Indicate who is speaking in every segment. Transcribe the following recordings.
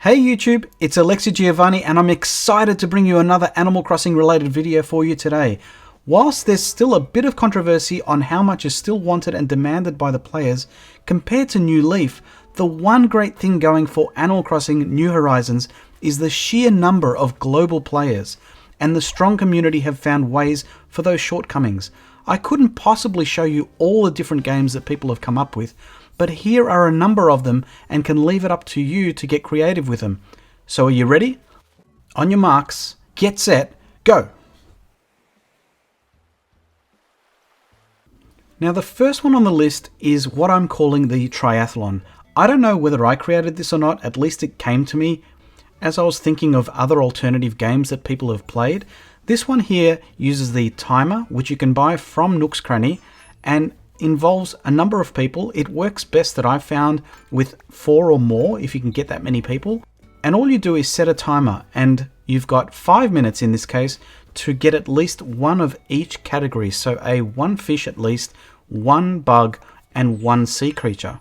Speaker 1: Hey YouTube, it's Alexi Giovani and I'm excited to bring you another Animal Crossing related video for you today. Whilst there's still a bit of controversy on how much is still wanted and demanded by the players compared to New Leaf, the one great thing going for Animal Crossing New Horizons is the sheer number of global players, and the strong community have found ways for those shortcomings. I couldn't possibly show you all the different games that people have come up with, but here are a number of them and can leave it up to you to get creative with them. So are you ready? On your marks, get set, go! Now the first one on the list is what I'm calling the Triathlon. I don't know whether I created this or not, at least it came to me as I was thinking of other alternative games that people have played. This one here uses the timer, which you can buy from Nook's Cranny, and involves a number of people. It works best that I've found with 4 or more if you can get that many people. And all you do is set a timer, and you've got 5 minutes in this case to get at least one of each category. So one fish at least, 1 bug, and 1 sea creature.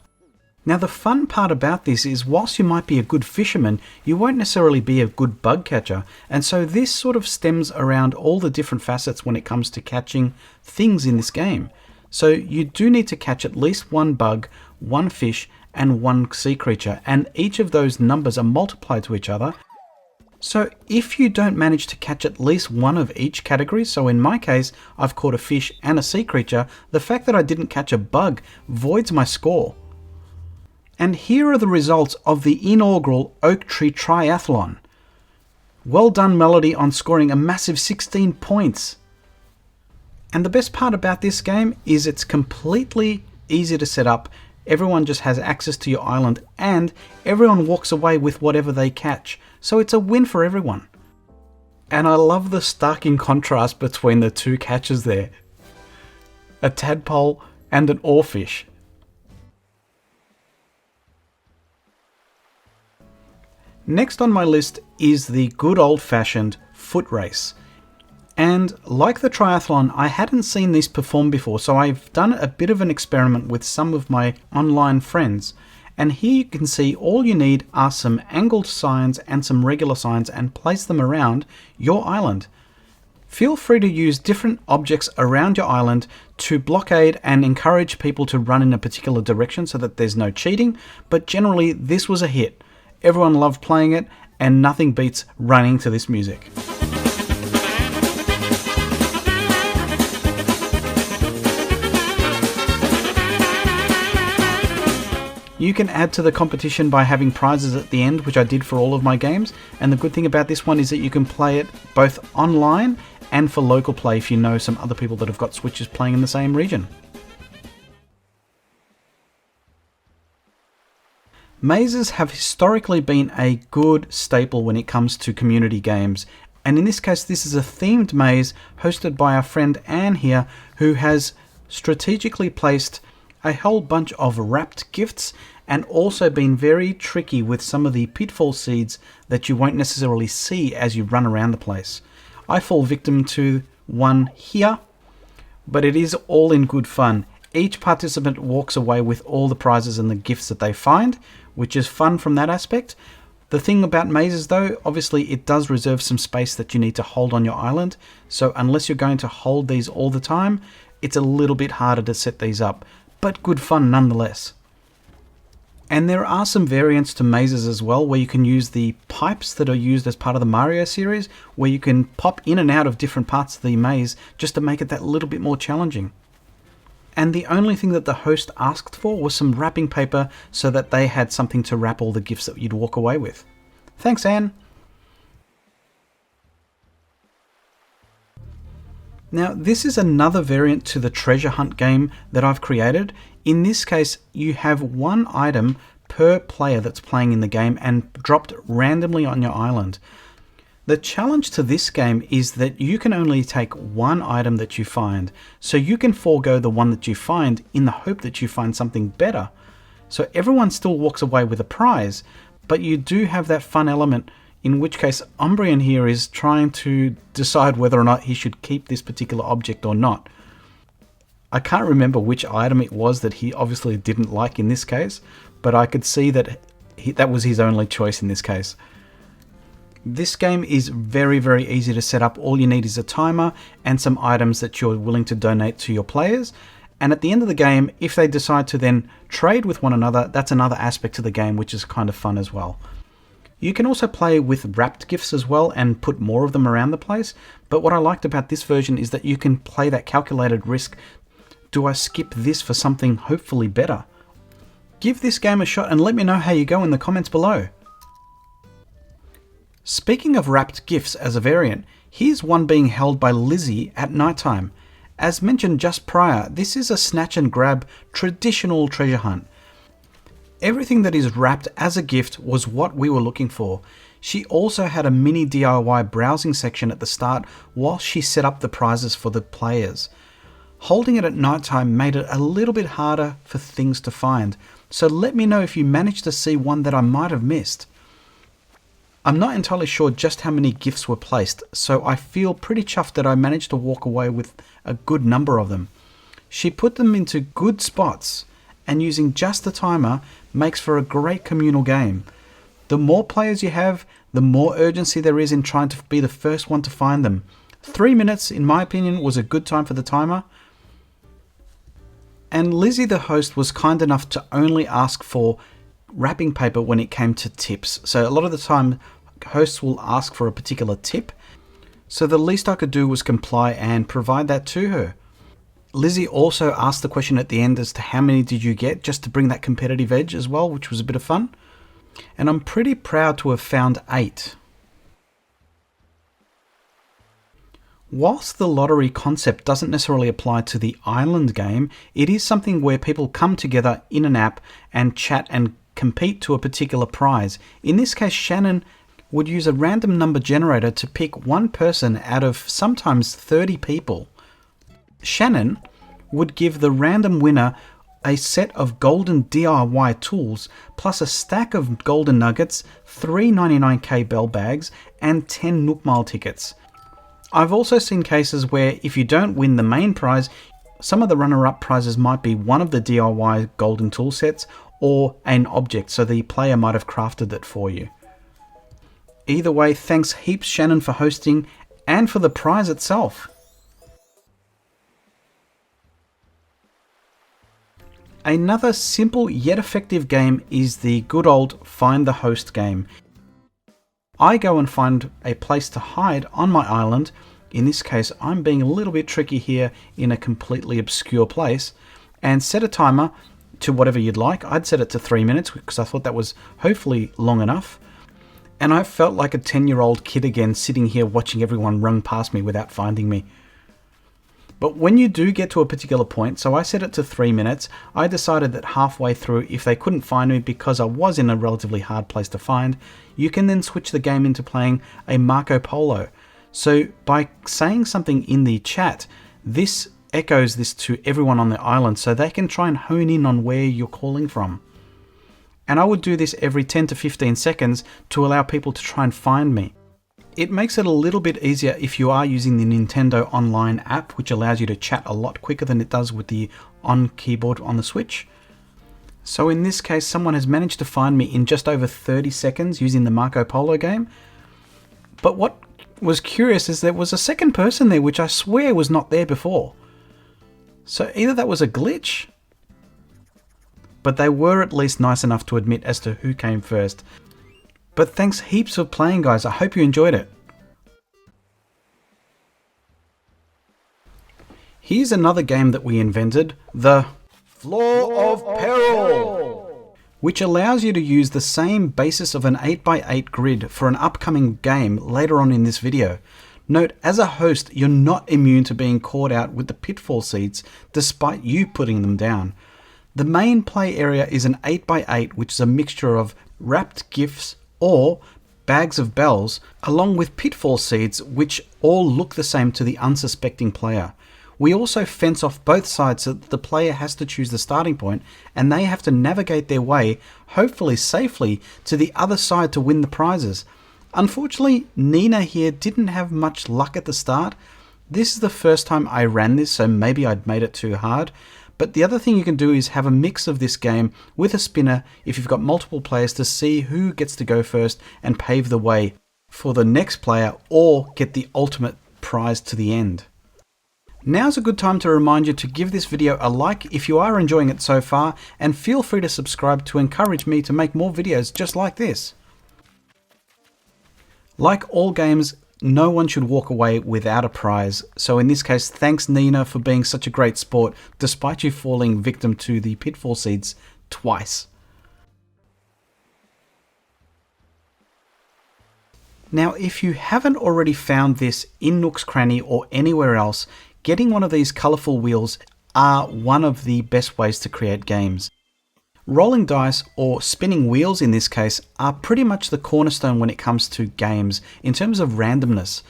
Speaker 1: Now the fun part about this is whilst you might be a good fisherman, you won't necessarily be a good bug catcher. And so this sort of stems around all the different facets when it comes to catching things in this game. So you do need to catch at least 1 bug, 1 fish, and 1 sea creature, and each of those numbers are multiplied to each other. So if you don't manage to catch at least one of each category, so in my case I've caught a fish and a sea creature, the fact that I didn't catch a bug voids my score. And here are the results of the inaugural Oak Tree Triathlon. Well done Melody on scoring a massive 16 points. And the best part about this game is it's completely easy to set up. Everyone just has access to your island and everyone walks away with whatever they catch. So it's a win for everyone. And I love the starking contrast between the 2 catches there. A tadpole and an oarfish. Next on my list is the good old-fashioned foot race. And like the triathlon, I hadn't seen this perform before, so I've done a bit of an experiment with some of my online friends. And here you can see all you need are some angled signs and some regular signs, and place them around your island. Feel free to use different objects around your island to blockade and encourage people to run in a particular direction so that there's no cheating, but generally this was a hit. Everyone loved playing it, and nothing beats running to this music. You can add to the competition by having prizes at the end, which I did for all of my games, and the good thing about this one is that you can play it both online and for local play if you know some other people that have got Switches playing in the same region. Mazes have historically been a good staple when it comes to community games, and in this case this is a themed maze hosted by our friend Anne here, who has strategically placed a whole bunch of wrapped gifts and also been very tricky with some of the pitfall seeds that you won't necessarily see as you run around the place. I fall victim to one here, but it is all in good fun. Each participant walks away with all the prizes and the gifts that they find, which is fun from that aspect. The thing about mazes though, obviously it does reserve some space that you need to hold on your island, so unless you're going to hold these all the time, it's a little bit harder to set these up, but good fun nonetheless. And there are some variants to mazes as well, where you can use the pipes that are used as part of the Mario series, where you can pop in and out of different parts of the maze just to make it that little bit more challenging. And the only thing that the host asked for was some wrapping paper so that they had something to wrap all the gifts that you'd walk away with. Thanks, Anne. Now, this is another variant to the treasure hunt game that I've created. In this case, you have 1 item per player that's playing in the game and dropped randomly on your island. The challenge to this game is that you can only take 1 item that you find, so you can forego the one that you find in the hope that you find something better. So everyone still walks away with a prize, but you do have that fun element, in which case Umbreon here is trying to decide whether or not he should keep this particular object or not. I can't remember which item it was that he obviously didn't like in this case, but I could see that that was his only choice in this case. This game is very, very easy to set up. All you need is a timer and some items that you're willing to donate to your players. And at the end of the game, if they decide to then trade with one another, that's another aspect to the game, which is kind of fun as well. You can also play with wrapped gifts as well and put more of them around the place. But what I liked about this version is that you can play that calculated risk. Do I skip this for something hopefully better? Give this game a shot and let me know how you go in the comments below. Speaking of wrapped gifts as a variant, here's one being held by Lizzie at nighttime. As mentioned just prior, this is a snatch and grab traditional treasure hunt. Everything that is wrapped as a gift was what we were looking for. She also had a mini DIY browsing section at the start while she set up the prizes for the players. Holding it at nighttime made it a little bit harder for things to find, so let me know if you managed to see one that I might have missed. I'm not entirely sure just how many gifts were placed, so I feel pretty chuffed that I managed to walk away with a good number of them. She put them into good spots, and using just the timer makes for a great communal game. The more players you have, the more urgency there is in trying to be the first one to find them. 3 minutes, in my opinion, was a good time for the timer. And Lizzie the host was kind enough to only ask for wrapping paper when it came to tips. So a lot of the time, hosts will ask for a particular tip. So the least I could do was comply and provide that to her. Lizzie also asked the question at the end as to how many did you get, just to bring that competitive edge as well, which was a bit of fun. And I'm pretty proud to have found 8. Whilst the lottery concept doesn't necessarily apply to the island game, it is something where people come together in an app and chat and compete to a particular prize. In this case, Shannon would use a random number generator to pick one person out of sometimes 30 people. Shannon would give the random winner a set of golden DIY tools, plus a stack of golden nuggets, 3 99k bell bags, and 10 Nook Mile tickets. I've also seen cases where if you don't win the main prize, some of the runner-up prizes might be one of the DIY golden tool sets or an object, so the player might have crafted it for you. Either way, thanks heaps Shannon for hosting and for the prize itself. Another simple yet effective game is the good old Find the Host game. I go and find a place to hide on my island. In this case, I'm being a little bit tricky here in a completely obscure place, and set a timer to whatever you'd like. I'd set it to 3 minutes because I thought that was hopefully long enough. And I felt like a 10-year-old kid again, sitting here watching everyone run past me without finding me. But when you do get to a particular point, so I set it to 3 minutes, I decided that halfway through, if they couldn't find me because I was in a relatively hard place to find, you can then switch the game into playing a Marco Polo. So by saying something in the chat, this echoes this to everyone on the island so they can try and hone in on where you're calling from. And I would do this every 10 to 15 seconds to allow people to try and find me. It makes it a little bit easier if you are using the Nintendo Online app, which allows you to chat a lot quicker than it does with the on keyboard on the Switch. So in this case, someone has managed to find me in just over 30 seconds using the Marco Polo game. But what was curious is there was a second person there, which I swear was not there before. So either that was a glitch, but they were at least nice enough to admit as to who came first. But thanks heaps for playing, guys. I hope you enjoyed it. Here's another game that we invented, the Floor of Peril, which allows you to use the same basis of an 8x8 grid for an upcoming game later on in this video. Note, as a host, you're not immune to being caught out with the pitfall seeds despite you putting them down. The main play area is an 8x8, which is a mixture of wrapped gifts or bags of bells, along with pitfall seeds, which all look the same to the unsuspecting player. We also fence off both sides so that the player has to choose the starting point and they have to navigate their way, hopefully safely, to the other side to win the prizes. Unfortunately, Nina here didn't have much luck at the start. This is the first time I ran this, so maybe I'd made it too hard. But the other thing you can do is have a mix of this game with a spinner if you've got multiple players to see who gets to go first and pave the way for the next player or get the ultimate prize to the end. Now's a good time to remind you to give this video a like if you are enjoying it so far, and feel free to subscribe to encourage me to make more videos just like this. Like all games, no one should walk away without a prize, so in this case, thanks Nina for being such a great sport despite you falling victim to the pitfall seeds twice. Now, if you haven't already found this in Nook's Cranny or anywhere else, getting one of these colourful wheels are one of the best ways to create games. Rolling dice, or spinning wheels in this case, are pretty much the cornerstone when it comes to games in terms of randomness.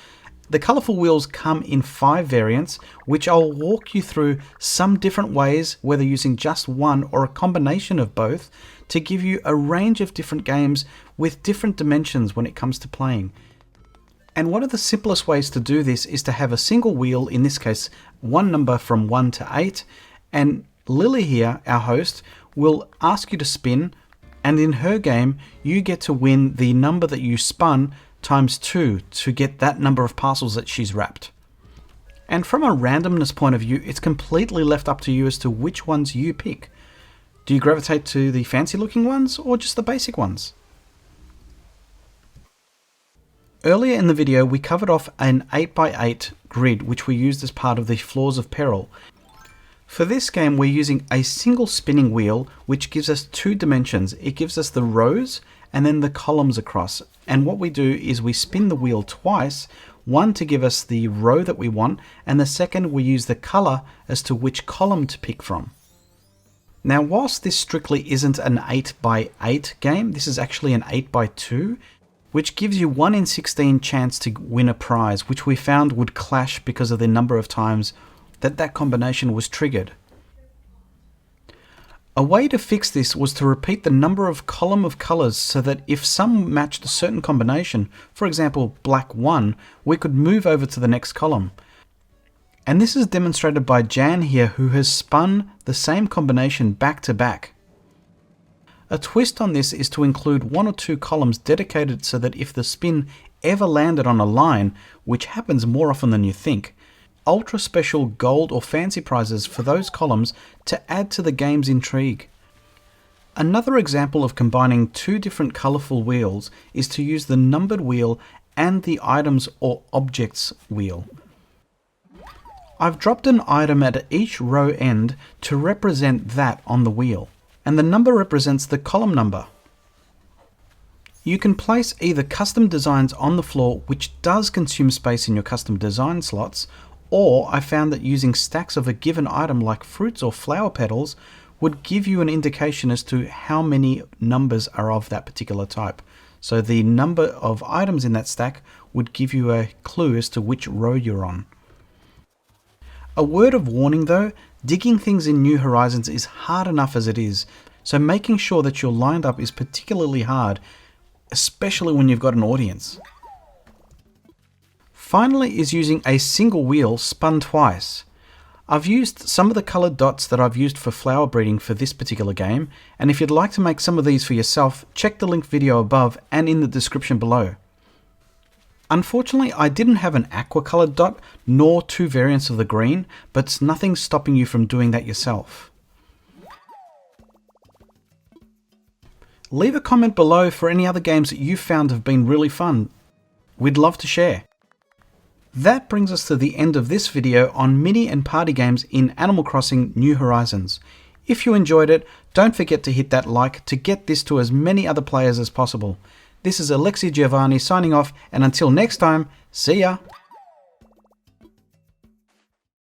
Speaker 1: The colourful wheels come in 5 variants, which I'll walk you through some different ways, whether using just one or a combination of both, to give you a range of different games with different dimensions when it comes to playing. And one of the simplest ways to do this is to have a single wheel, in this case one number from 1 to 8, and Lily here, our host, will ask you to spin, and in her game you get to win the number that you spun times 2 to get that number of parcels that she's wrapped. And from a randomness point of view, it's completely left up to you as to which ones you pick. Do you gravitate to the fancy looking ones or just the basic ones? Earlier in the video we covered off an 8x8 grid which we used as part of the Floors of Peril. For this game we're using a single spinning wheel which gives us 2 dimensions. It gives us the rows and then the columns across. And what we do is we spin the wheel twice, one to give us the row that we want, and the second we use the colour as to which column to pick from. Now whilst this strictly isn't an 8x8 game, this is actually an 8x2, which gives you 1 in 16 chance to win a prize, which we found would clash because of the number of times that combination was triggered. A way to fix this was to repeat the number of column of colours so that if some matched a certain combination, for example black 1, we could move over to the next column. And this is demonstrated by Jan here, who has spun the same combination back to back. A twist on this is to include 1 or 2 columns dedicated so that if the spin ever landed on a line, which happens more often than you think, ultra special gold or fancy prizes for those columns to add to the game's intrigue. Another example of combining 2 different colourful wheels is to use the numbered wheel and the items or objects wheel. I've dropped an item at each row end to represent that on the wheel, and the number represents the column number. You can place either custom designs on the floor, which does consume space in your custom design slots, or I found that using stacks of a given item like fruits or flower petals would give you an indication as to how many numbers are of that particular type. So the number of items in that stack would give you a clue as to which row you're on. A word of warning though, digging things in New Horizons is hard enough as it is, so making sure that you're lined up is particularly hard, especially when you've got an audience. Finally is using a single wheel spun twice. I've used some of the coloured dots that I've used for flower breeding for this particular game, and if you'd like to make some of these for yourself, check the link video above and in the description below. Unfortunately, I didn't have an aqua coloured dot, nor 2 variants of the green, but nothing's stopping you from doing that yourself. Leave a comment below for any other games that you've found have been really fun. We'd love to share. That brings us to the end of this video on mini and party games in Animal Crossing New Horizons. If you enjoyed it, don't forget to hit that like to get this to as many other players as possible. This is Alexi Giovani signing off, and until next time, see ya!